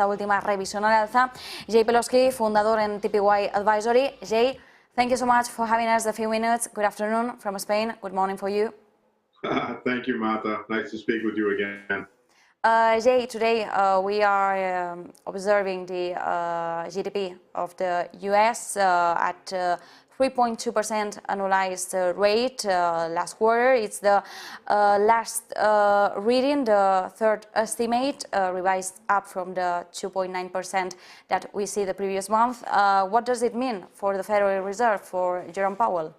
esta última revisión al alza. Jay Pelosky, fundador en TPW Advisory. Jay, thank you so much for having us a few minutes. Good afternoon from Spain. Good morning for you. Thank you, Martha. Nice to speak with you again. Jay, today we are observing the GDP of the US at 3.2% annualized rate last quarter. It's the last reading, the third estimate, revised up from the 2.9% that we see the previous month. What does it mean for the Federal Reserve, for Jerome Powell?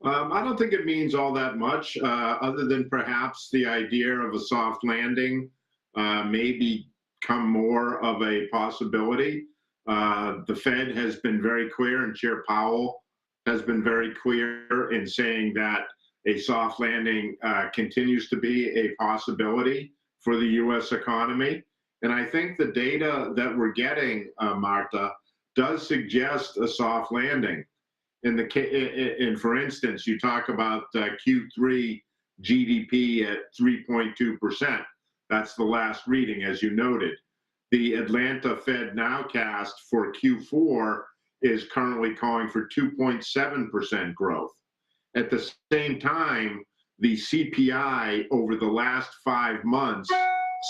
I don't think it means all that much, other than perhaps the idea of a soft landing may become more of a possibility. The Fed has been very clear, and Chair Powell has been very clear in saying that a soft landing continues to be a possibility for the U.S. economy. And I think the data that we're getting, Martha, does suggest a soft landing. For instance, you talk about Q3 GDP at 3.2%. That's the last reading, as you noted. The Atlanta Fed nowcast for Q4 is currently calling for 2.7% growth. At the same time, the CPI over the last 5 months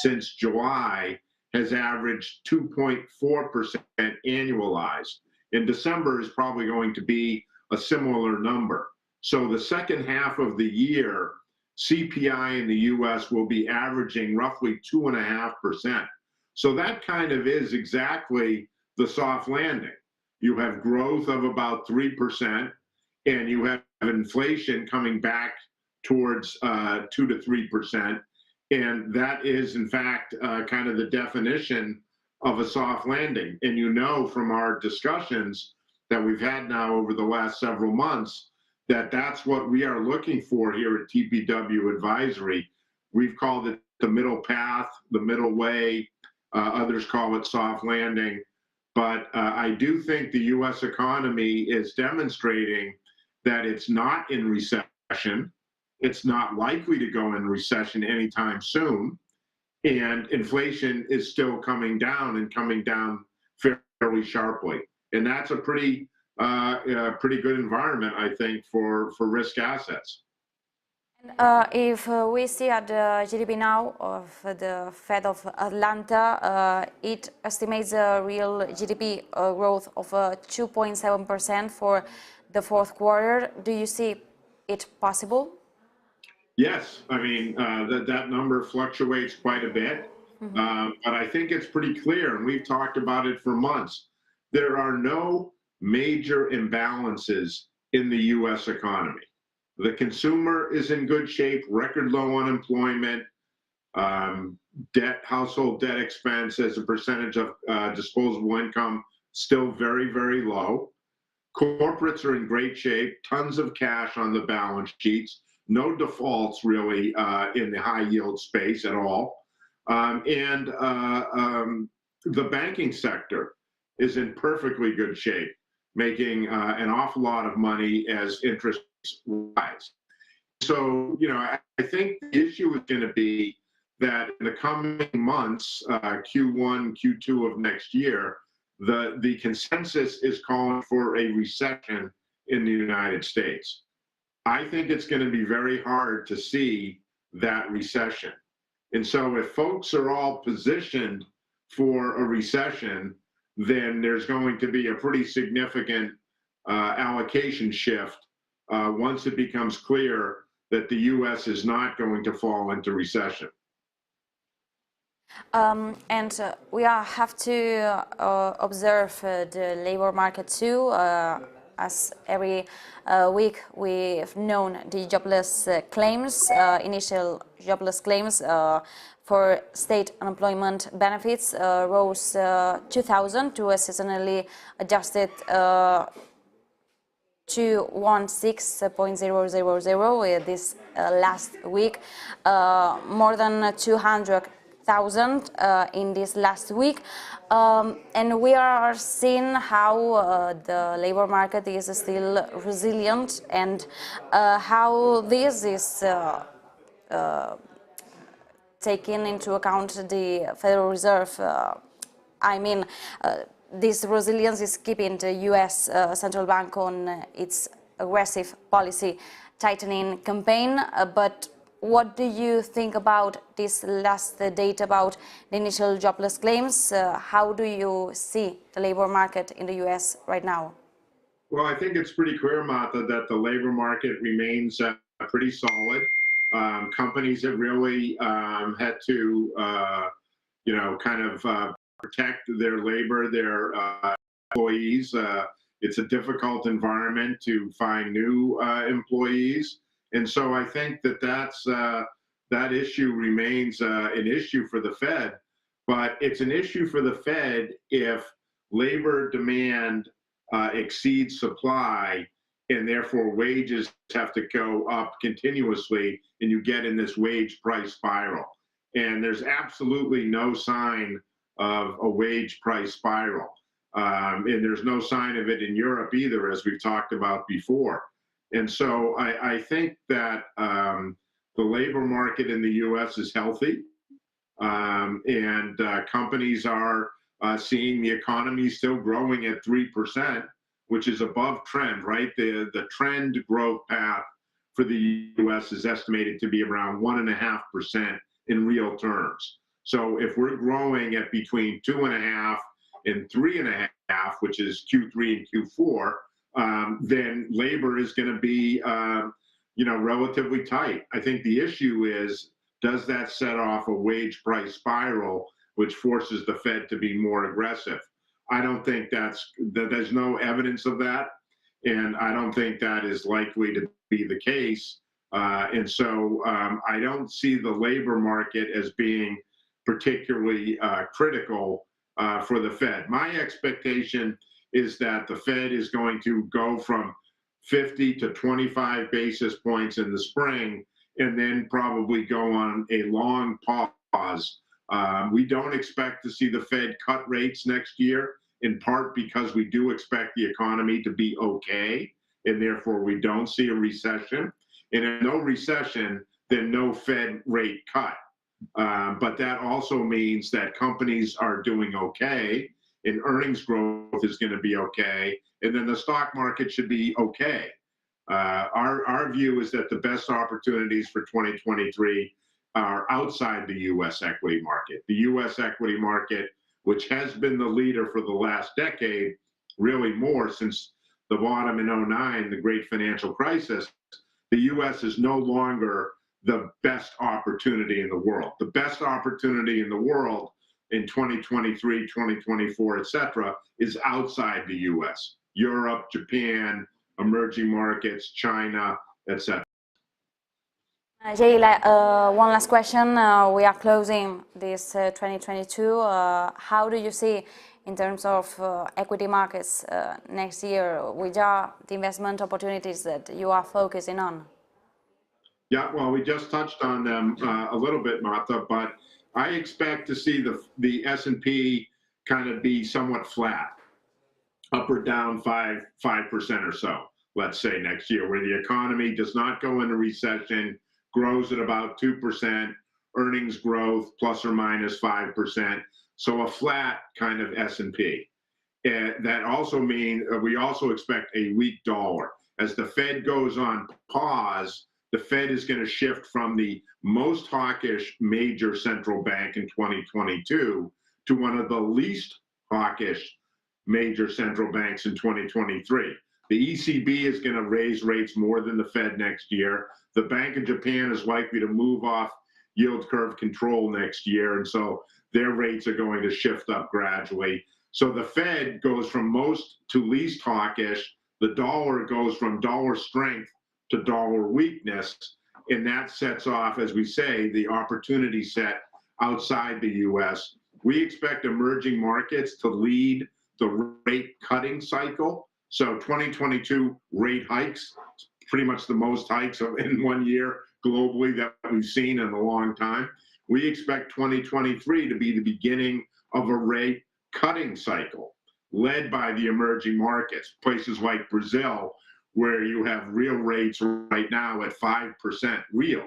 since July has averaged 2.4% annualized. In December is probably going to be a similar number. So the second half of the year, CPI in the US will be averaging roughly 2.5%. So that kind of is exactly the soft landing. You have growth of about 3%, and you have inflation coming back towards 2 to 3%. And that is, in fact, kind of the definition of a soft landing. And you know from our discussions that we've had now over the last several months that that's what we are looking for here at TPW Advisory. We've called it the middle path, the middle way. Others call it soft landing. But I do think the U.S. economy is demonstrating that it's not in recession. It's not likely to go in recession anytime soon. And inflation is still coming down, and coming down fairly sharply. And that's a pretty good environment, I think, for risk assets. If we see at the GDP now of the Fed of Atlanta, it estimates a real GDP growth of 2.7% for the fourth quarter. Do you see it possible? Yes, I mean, that number fluctuates quite a bit, but I think it's pretty clear, and we've talked about it for months. There are no major imbalances in the U.S. economy. The consumer is in good shape, record low unemployment, household debt expense as a percentage of disposable income still very, very low. Corporates are in great shape, tons of cash on the balance sheets. No defaults really in the high yield space at all. The banking sector is in perfectly good shape, making an awful lot of money as interest rise. So, you know, I think the issue is going to be that in the coming months, Q1, Q2 of next year, the consensus is calling for a recession in the United States. I think it's going to be very hard to see that recession. And so if folks are all positioned for a recession, then there's going to be a pretty significant allocation shift once it becomes clear that the U.S. is not going to fall into recession. We have to observe the labor market too. As every week we've known the jobless claims, initial jobless claims for state unemployment benefits rose 2,000 to a seasonally adjusted to 16.000 this last week, more than 200,000 in this last week, and we are seeing how the labor market is still resilient, and how this is taking into account the Federal Reserve I mean, this resilience is keeping the U.S. Central Bank on its aggressive policy tightening campaign, but what do you think about this last data about the initial jobless claims? How do you see the labor market in the U.S. right now? Well, I think it's pretty clear, Martha, that the labor market remains pretty solid. Companies have really had to, kind of protect their labor, their employees. It's a difficult environment to find new employees. And so I think that that issue remains an issue for the Fed, but it's an issue for the Fed if labor demand exceeds supply, and therefore wages have to go up continuously, and you get in this wage price spiral. And there's absolutely no sign of a wage price spiral. And there's no sign of it in Europe either, as we've talked about before. And so I think that the labor market in the U.S. is healthy, and companies are seeing the economy still growing at 3%, which is above trend, right? The trend growth path for the U.S. is estimated to be around 1.5% in real terms. So if we're growing at between 2.5 and 3.5, which is Q3 and Q4, then labor is going to be, relatively tight. I think the issue is, does that set off a wage price spiral, which forces the Fed to be more aggressive? I don't think there's no evidence of that, and I don't think that is likely to be the case. And so I don't see the labor market as being particularly critical for the Fed. My expectation is that the Fed is going to go from 50 to 25 basis points in the spring, and then probably go on a long pause. We don't expect to see the Fed cut rates next year, in part because we do expect the economy to be okay, and therefore we don't see a recession. And if no recession, then no Fed rate cut. But that also means that companies are doing okay, and earnings growth is going to be okay, and then the stock market should be okay. Our view is that the best opportunities for 2023 are outside the U.S. equity market. The U.S. equity market, which has been the leader for the last decade, really more since the bottom in 2009, the great financial crisis, the U.S. is no longer the best opportunity in the world. The best opportunity in the world in 2023, 2024, et cetera, is outside the U.S. Europe, Japan, emerging markets, China, et cetera. Jay, one last question. We are closing this 2022. How do you see, in terms of equity markets next year, which are the investment opportunities that you are focusing on? Yeah, well, we just touched on them a little bit, Martha, but I expect to see the S&P kind of be somewhat flat, up or down 5% or so, let's say next year, where the economy does not go into recession, grows at about 2%, earnings growth plus or minus 5%. So a flat kind of S&P. That also means we also expect a weak dollar. As the Fed goes on pause, the Fed is going to shift from the most hawkish major central bank in 2022 to one of the least hawkish major central banks in 2023. The ECB is going to raise rates more than the Fed next year. The Bank of Japan is likely to move off yield curve control next year, and so their rates are going to shift up gradually. So the Fed goes from most to least hawkish. The dollar goes from dollar strength to dollar weakness, and that sets off, as we say, the opportunity set outside the U.S. We expect emerging markets to lead the rate cutting cycle. So 2022 rate hikes, pretty much the most hikes in 1 year globally that we've seen in a long time. We expect 2023 to be the beginning of a rate cutting cycle led by the emerging markets, places like Brazil, where you have real rates right now at 5% real.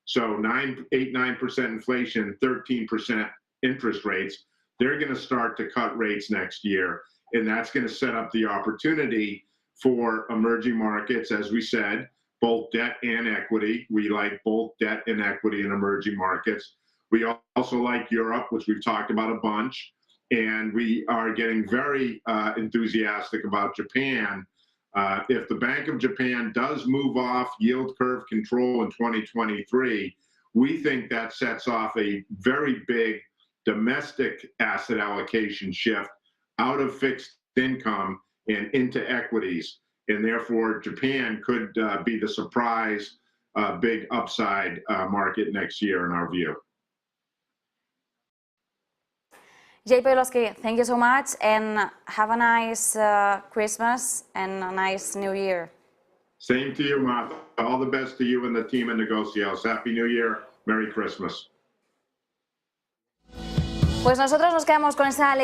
So 9% inflation, 13% interest rates. they're going to start to cut rates next year. And that's going to set up the opportunity for emerging markets, as we said, both debt and equity. We like both debt and equity in emerging markets. We also like Europe, which we've talked about a bunch. And we are getting very enthusiastic about Japan. If the Bank of Japan does move off yield curve control in 2023, we think that sets off a very big domestic asset allocation shift out of fixed income and into equities. And therefore, Japan could be the surprise big upside market next year, in our view. Jay Pelosky, thank you so much, and have a nice Christmas and a nice New Year. Same to you, Martha. All the best to you and the team at Negocios. Happy New Year. Merry Christmas. Pues nosotros nos quedamos con esa